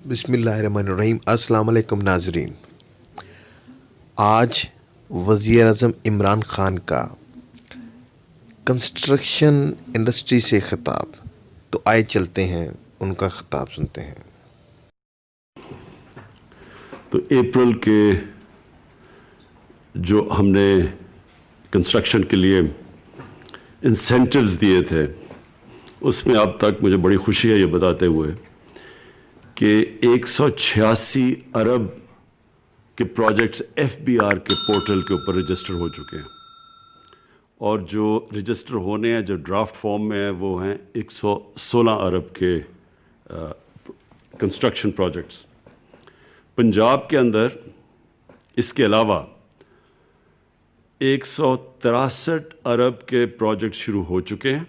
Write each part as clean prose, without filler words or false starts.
بسم اللہ الرحمن الرحیم۔ السلام علیکم ناظرین، آج وزیر اعظم عمران خان کا کنسٹرکشن انڈسٹری سے خطاب، تو آئے چلتے ہیں ان کا خطاب سنتے ہیں۔ تو اپریل کے جو ہم نے کنسٹرکشن کے لیے انسینٹیوز دیے تھے، اس میں اب تک مجھے بڑی خوشی ہے یہ بتاتے ہوئے کہ 186 ارب کے پروجیکٹس FBR کے پورٹل کے اوپر رجسٹر ہو چکے ہیں، اور جو رجسٹر ہونے ہیں جو ڈرافٹ فارم میں ہیں وہ ہیں 116 ارب کے کنسٹرکشن پروجیکٹس۔ پنجاب کے اندر اس کے علاوہ 163 ارب کے پروجیکٹ شروع ہو چکے ہیں،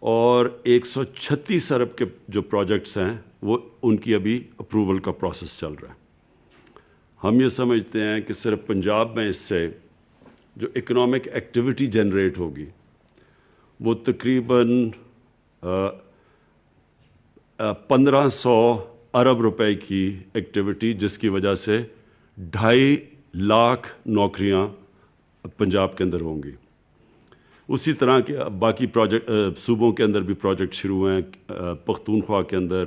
اور 136 ارب کے جو پروجیکٹس ہیں وہ ان کی ابھی اپروول کا پروسیس چل رہا ہے۔ ہم یہ سمجھتے ہیں کہ صرف پنجاب میں اس سے جو اکنامک ایکٹیویٹی جنریٹ ہوگی وہ تقریباً 1500 ارب روپے کی ایکٹیویٹی، جس کی وجہ سے 2.5 لاکھ نوکریاں پنجاب کے اندر ہوں گی۔ اسی طرح کے باقی پروجیکٹ صوبوں کے اندر بھی پروجیکٹ شروع ہوئے ہیں، پختونخوا کے اندر،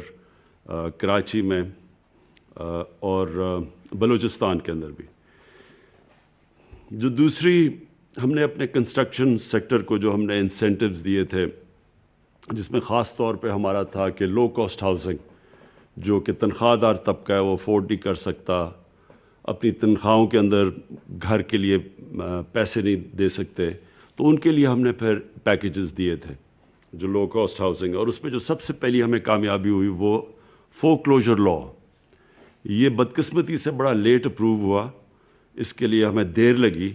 کراچی میں، اور بلوچستان کے اندر بھی۔ جو دوسری ہم نے اپنے کنسٹرکشن سیکٹر کو جو ہم نے انسینٹیوز دیے تھے، جس میں خاص طور پہ ہمارا تھا کہ لو کاسٹ ہاؤسنگ، جو کہ تنخواہ دار طبقہ ہے وہ افورڈ نہیں کر سکتا، اپنی تنخواہوں کے اندر گھر کے لیے پیسے نہیں دے سکتے، تو ان کے لیے ہم نے پھر پیکیجز دیے تھے جو لو کاسٹ ہاؤسنگ، اور اس میں جو سب سے پہلی ہمیں کامیابی ہوئی وہ فورکلوجر لا۔ یہ بدقسمتی سے بڑا لیٹ اپروو ہوا، اس کے لیے ہمیں دیر لگی،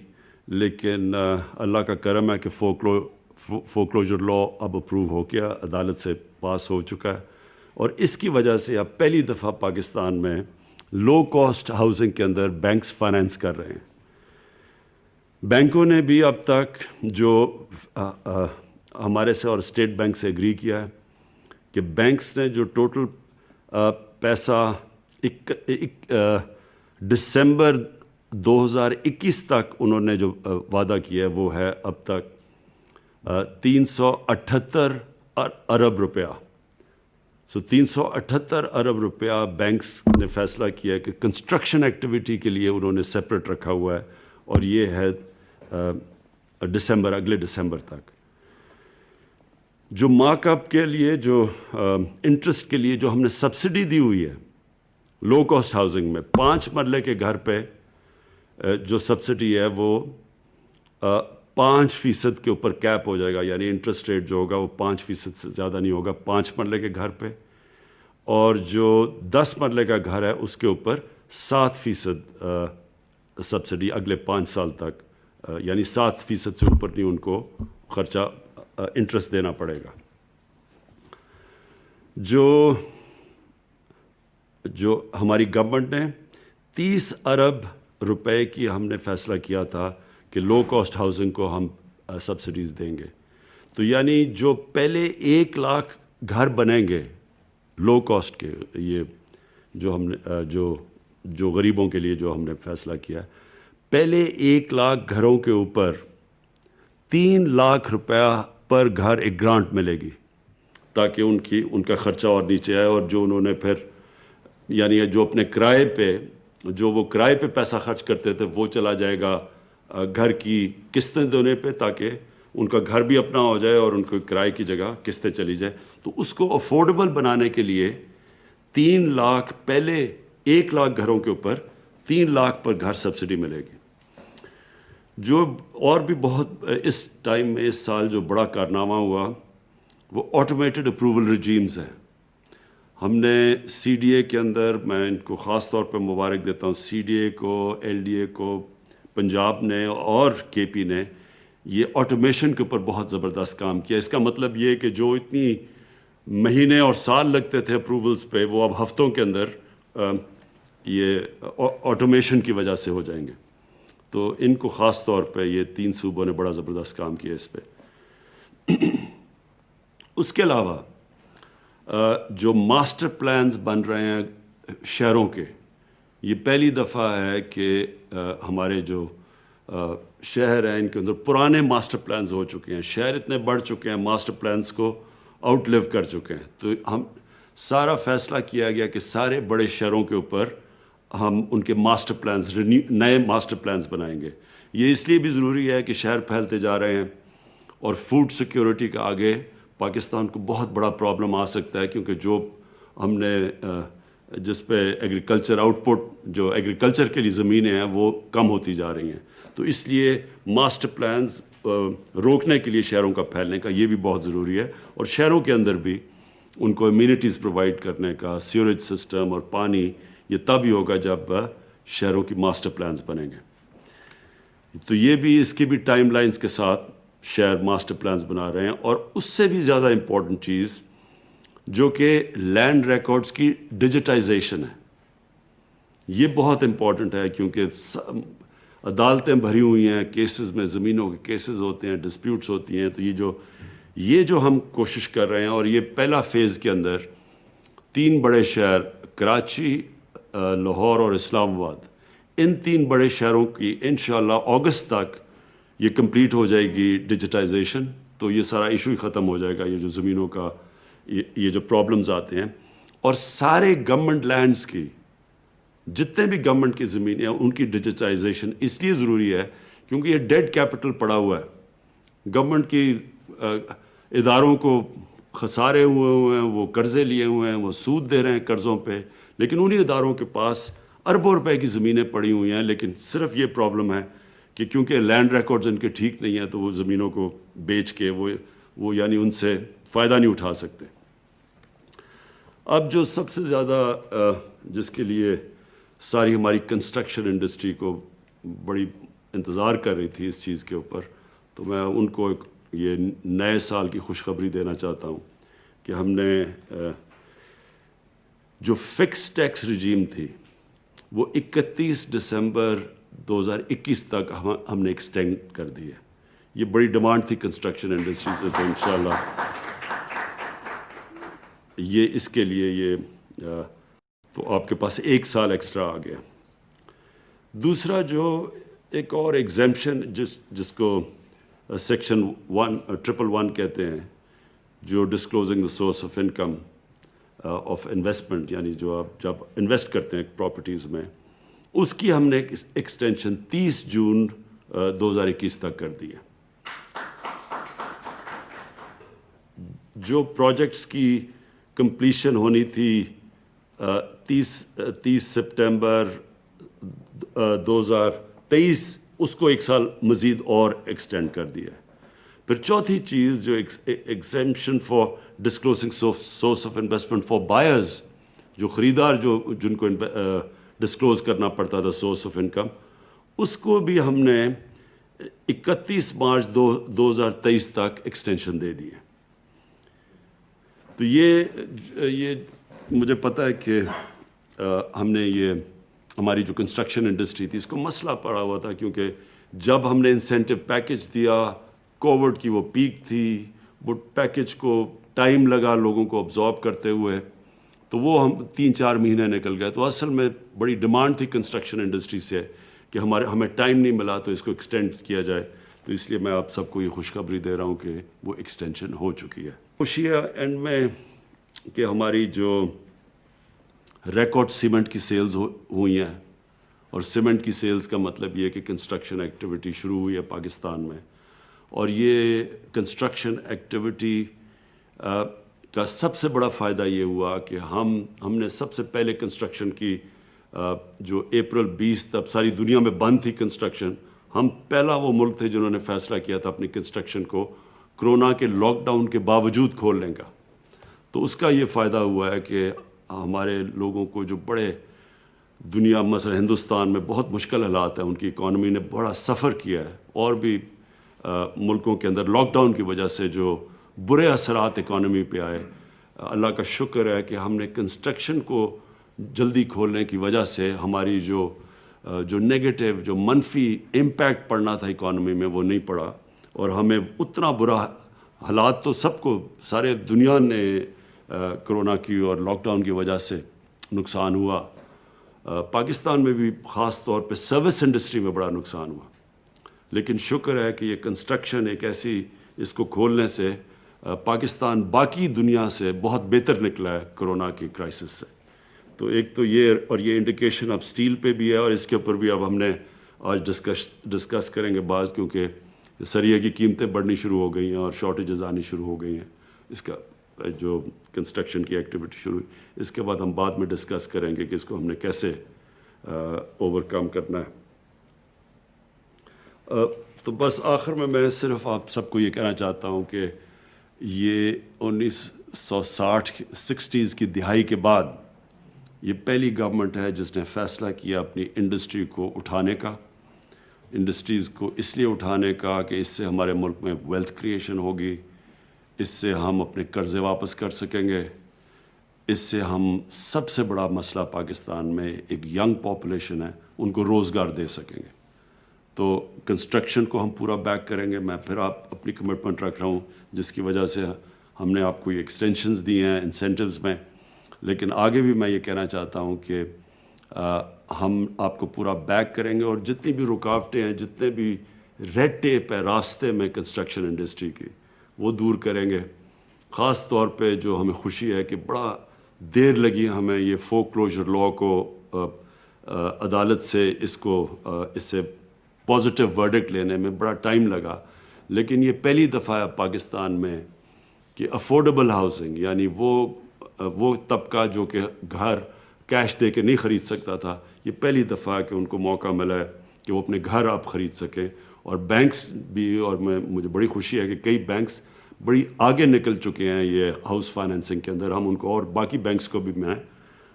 لیکن اللہ کا کرم ہے کہ فورکلوجر لا اب اپروو ہو گیا، عدالت سے پاس ہو چکا ہے، اور اس کی وجہ سے اب پہلی دفعہ پاکستان میں لو کاسٹ ہاؤسنگ کے اندر بینکس فائنینس کر رہے ہیں۔ بینکوں نے بھی اب تک جو ہمارے سے اور اسٹیٹ بینک سے ایگری کیا ہے کہ بینکس نے جو ٹوٹل پیسہ دسمبر 2021 تک انہوں نے جو وعدہ کیا ہے وہ ہے اب تک 378 ارب روپیہ۔ 378 ارب روپیہ بینکس نے فیصلہ کیا ہے کہ کنسٹرکشن ایکٹیویٹی کے لیے انہوں نے سیپریٹ رکھا ہوا ہے، اور یہ ہے اگلے دسمبر تک۔ جو مارک اپ کے لیے، جو انٹرسٹ کے لیے جو ہم نے سبسڈی دی ہوئی ہے لو کاسٹ ہاؤسنگ میں، 5 مرلے کے گھر پہ جو سبسڈی ہے وہ 5% کے اوپر کیپ ہو جائے گا، یعنی انٹرسٹ ریٹ جو ہوگا وہ 5% سے زیادہ نہیں ہوگا 5 مرلے کے گھر پہ، اور جو 10 مرلے کا گھر ہے اس کے اوپر 7% سبسڈی اگلے 5 سال تک، یعنی 7% سے اوپر نہیں ان کو خرچہ انٹرسٹ دینا پڑے گا۔ جو ہماری گورنمنٹ نے 30 ارب روپے کی ہم نے فیصلہ کیا تھا کہ لو کاسٹ ہاؤسنگ کو ہم سبسڈیز دیں گے، تو یعنی جو پہلے 1 لاکھ گھر بنیں گے لو کاسٹ کے، یہ جو ہم نے جو غریبوں کے لیے جو ہم نے فیصلہ کیا ہے، پہلے 1 لاکھ گھروں کے اوپر 3 لاکھ روپیہ پر گھر ایک گرانٹ ملے گی، تاکہ ان کا خرچہ اور نیچے آئے، اور جو انہوں نے پھر یعنی جو اپنے کرائے پہ جو وہ کرائے پہ پیسہ خرچ کرتے تھے وہ چلا جائے گا گھر کی قسطیں دینے پہ، تاکہ ان کا گھر بھی اپنا ہو جائے اور ان کو کرائے کی جگہ قسطیں چلی جائے۔ تو اس کو افورڈیبل بنانے کے لیے 3 لاکھ، پہلے 1 لاکھ گھروں کے اوپر 3 لاکھ پر گھر سبسڈی ملے گی۔ جو اور بھی بہت اس ٹائم میں اس سال جو بڑا کارنامہ ہوا وہ آٹومیٹڈ اپروول رجیمز ہیں۔ ہم نے CDA کے اندر، میں ان کو خاص طور پہ مبارک دیتا ہوں، CDA کو، LDA کو، پنجاب نے اور KP نے یہ آٹومیشن کے اوپر بہت زبردست کام کیا۔ اس کا مطلب یہ کہ جو اتنی مہینے اور سال لگتے تھے اپروولز پہ، وہ اب ہفتوں کے اندر یہ آٹومیشن کی وجہ سے ہو جائیں گے۔ تو ان کو خاص طور پہ یہ 3 صوبوں نے بڑا زبردست کام کیا اس پہ۔ اس کے علاوہ جو ماسٹر پلانز بن رہے ہیں شہروں کے، یہ پہلی دفعہ ہے کہ ہمارے جو شہر ہیں ان کے اندر پرانے ماسٹر پلانز ہو چکے ہیں، شہر اتنے بڑھ چکے ہیں، ماسٹر پلانز کو آؤٹ لیو کر چکے ہیں، تو ہم سارا فیصلہ کیا گیا کہ سارے بڑے شہروں کے اوپر ہم ان کے ماسٹر پلانز نئے ماسٹر پلانز بنائیں گے۔ یہ اس لیے بھی ضروری ہے کہ شہر پھیلتے جا رہے ہیں اور فوڈ سیکیورٹی کا آگے پاکستان کو بہت بڑا پرابلم آ سکتا ہے، کیونکہ جو ہم نے جس پہ ایگریکلچر آؤٹ پٹ، جو ایگریکلچر کے لیے زمینیں ہیں وہ کم ہوتی جا رہی ہیں، تو اس لیے ماسٹر پلانز روکنے کے لیے شہروں کا پھیلنے کا یہ بھی بہت ضروری ہے، اور شہروں کے اندر بھی ان کو امیونٹیز پرووائڈ کرنے کا، سیوریج سسٹم اور پانی، یہ تب ہی ہوگا جب شہروں کی ماسٹر پلانز بنیں گے۔ تو یہ بھی اس کی بھی ٹائم لائنز کے ساتھ شہر ماسٹر پلانز بنا رہے ہیں، اور اس سے بھی زیادہ امپورٹنٹ چیز جو کہ لینڈ ریکارڈز کی ڈیجیٹائزیشن ہے، یہ بہت امپورٹنٹ ہے، کیونکہ عدالتیں بھری ہوئی ہیں کیسز میں، زمینوں کے کیسز ہوتے ہیں، ڈسپیوٹس ہوتی ہیں، تو یہ جو ہم کوشش کر رہے ہیں، اور یہ پہلا فیز کے اندر 3 بڑے شہر کراچی، لاہور اور اسلام آباد، ان 3 بڑے شہروں کی انشاءاللہ اگست تک یہ کمپلیٹ ہو جائے گی ڈیجیٹائزیشن، تو یہ سارا ایشو ہی ختم ہو جائے گا، یہ جو زمینوں کا یہ جو پرابلمز آتے ہیں، اور سارے گورنمنٹ لینڈز کی، جتنے بھی گورنمنٹ کی زمینیں ہیں ان کی ڈیجیٹائزیشن اس لیے ضروری ہے کیونکہ یہ ڈیڈ کیپٹل پڑا ہوا ہے، گورنمنٹ کی اداروں کو خسارے ہوئے ہیں، وہ قرضے لیے ہوئے ہیں، وہ سود دے رہے ہیں قرضوں پہ، لیکن انہی اداروں کے پاس اربوں روپے کی زمینیں پڑی ہوئی ہیں، لیکن صرف یہ پرابلم ہے کہ کیونکہ لینڈ ریکارڈز ان کے ٹھیک نہیں ہیں، تو وہ زمینوں کو بیچ کے وہ یعنی ان سے فائدہ نہیں اٹھا سکتے۔ اب جو سب سے زیادہ جس کے لیے ساری ہماری کنسٹرکشن انڈسٹری کو بڑی انتظار کر رہی تھی اس چیز کے اوپر، تو میں ان کو یہ نئے سال کی خوشخبری دینا چاہتا ہوں کہ ہم نے جو فکس ٹیکس رجیم تھی وہ 31 دسمبر 2021 تک ہم نے ایکسٹینڈ کر دی ہے۔ یہ بڑی ڈیمانڈ تھی کنسٹرکشن انڈسٹری سے، تو انشاءاللہ یہ اس کے لیے یہ تو آپ کے پاس 1 سال ایکسٹرا آ گیا۔ دوسرا جو ایک اور ایگزیمپشن جس کو سیکشن 111 کہتے ہیں، جو disclosing the source of income of investment, یعنی جو آپ جب انویسٹ کرتے ہیں پراپرٹیز میں، اس کی ہم نے ایکسٹینشن 30 جون 2021 تک کر دی ہے۔ جو پروجیکٹس کی کمپلیشن ہونی تھی 30 سپٹمبر 2023، اس کو 1 سال مزید اور ایکسٹینڈ کر دیا ہے۔ پھر چوتھی چیز جو exemption for disclosing source of investment for buyers, جو خریدار جن کو ڈسکلوز کرنا پڑتا تھا سورس آف انکم، اس کو بھی ہم نے 31 مارچ 2023 تک ایکسٹینشن دے دی ہے۔ تو یہ مجھے پتہ ہے کہ ہم نے یہ ہماری جو کنسٹرکشن انڈسٹری تھی اس کو مسئلہ پڑا ہوا تھا، کیونکہ جب ہم نے انسینٹو پیکج دیا، کووڈ کی وہ پیک تھی، وہ پیکج کو ٹائم لگا لوگوں کو ابزارب کرتے ہوئے، تو وہ ہم 3-4 مہینے نکل گئے۔ تو اصل میں بڑی ڈیمانڈ تھی کنسٹرکشن انڈسٹری سے کہ ہمیں ٹائم نہیں ملا تو اس کو ایکسٹینڈ کیا جائے، تو اس لیے میں آپ سب کو یہ خوشخبری دے رہا ہوں کہ وہ ایکسٹینشن ہو چکی ہے۔ خوشی ہے اینڈ میں کہ ہماری جو ریکارڈ سیمنٹ کی سیلز ہوئی ہیں، اور سیمنٹ کی سیلز کا مطلب یہ کہ کنسٹرکشن ایکٹیویٹی شروع ہوئی ہے پاکستان میں، اور یہ کنسٹرکشن ایکٹیویٹی کا سب سے بڑا فائدہ یہ ہوا کہ ہم نے سب سے پہلے کنسٹرکشن کی جو اپریل 20 تب ساری دنیا میں بند تھی کنسٹرکشن، ہم پہلا وہ ملک تھے جنہوں نے فیصلہ کیا تھا اپنی کنسٹرکشن کو کرونا کے لاک ڈاؤن کے باوجود کھولنے کا۔ تو اس کا یہ فائدہ ہوا ہے کہ ہمارے لوگوں کو جو بڑے دنیا مثلا ہندوستان میں بہت مشکل حالات ہیں، ان کی اکانومی نے بڑا سفر کیا ہے، اور بھی ملکوں کے اندر لاک ڈاؤن کی وجہ سے جو برے اثرات اکانومی پہ آئے، اللہ کا شکر ہے کہ ہم نے کنسٹرکشن کو جلدی کھولنے کی وجہ سے ہماری جو نیگیٹو، جو منفی امپیکٹ پڑنا تھا اکانومی میں وہ نہیں پڑا، اور ہمیں اتنا برا حالات تو سب کو سارے دنیا نے کورونا کی اور لاک ڈاؤن کی وجہ سے نقصان ہوا. پاکستان میں بھی خاص طور پہ سروس انڈسٹری میں بڑا نقصان ہوا, لیکن شکر ہے کہ یہ کنسٹرکشن ایک ایسی, اس کو کھولنے سے پاکستان باقی دنیا سے بہت بہتر نکلا ہے کورونا کی کرائسس سے. تو ایک تو یہ, اور یہ انڈیکیشن اب سٹیل پہ بھی ہے, اور اس کے اوپر بھی اب ہم نے آج ڈسکس کریں گے بعد, کیونکہ سریے کی قیمتیں بڑھنی شروع ہو گئی ہیں اور شارٹیجز آنی شروع ہو گئی ہیں. اس کا جو کنسٹرکشن کی ایکٹیویٹی شروع ہوئی, اس کے بعد ہم بعد میں ڈسکس کریں گے کہ اس کو ہم نے کیسے اوور کم کرنا ہے. تو بس آخر میں صرف آپ سب کو یہ کہنا چاہتا ہوں کہ یہ 1960 کی دہائی کے بعد یہ پہلی گورنمنٹ ہے جس نے فیصلہ کیا اپنی انڈسٹری کو اٹھانے کا, انڈسٹریز کو اس لیے اٹھانے کا کہ اس سے ہمارے ملک میں ویلتھ کریشن ہوگی, اس سے ہم اپنے قرضے واپس کر سکیں گے, اس سے ہم سب سے بڑا مسئلہ پاکستان میں ایک ینگ پاپولیشن ہے, ان کو روزگار دے سکیں گے. تو کنسٹرکشن کو ہم پورا بیک کریں گے. میں پھر اپنی کمٹمنٹ رکھ رہا ہوں جس کی وجہ سے ہم نے آپ کو یہ ایکسٹینشنز دی ہیں انسینٹیوز میں, لیکن آگے بھی میں یہ کہنا چاہتا ہوں کہ ہم آپ کو پورا بیک کریں گے, اور جتنی بھی رکاوٹیں ہیں, جتنے بھی ریڈ ٹیپ ہے راستے میں کنسٹرکشن انڈسٹری کی, وہ دور کریں گے. خاص طور پہ جو ہمیں خوشی ہے کہ بڑا دیر لگی ہمیں یہ فور کلوجر لاء کو عدالت سے اس سے پازیٹیو ورڈکٹ لینے میں بڑا ٹائم لگا, لیکن یہ پہلی دفعہ ہے پاکستان میں کہ افورڈیبل ہاؤسنگ, یعنی وہ طبقہ جو کہ گھر کیش دے کے نہیں خرید سکتا تھا, یہ پہلی دفعہ کہ ان کو موقع ملا ہے کہ وہ اپنے گھر آپ خرید سکیں. اور بینکس بھی, اور مجھے بڑی خوشی ہے کہ کئی بینکس بڑی آگے نکل چکے ہیں یہ ہاؤس فائنینسنگ کے اندر. ہم ان کو اور باقی بینکس کو بھی میں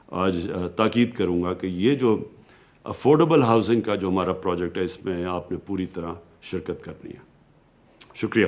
آج تاکید کروں گا کہ یہ جو افورڈیبل ہاؤسنگ کا جو ہمارا پروجیکٹ ہے, اس میں آپ نے پوری طرح شرکت کرنی ہے. شکریہ.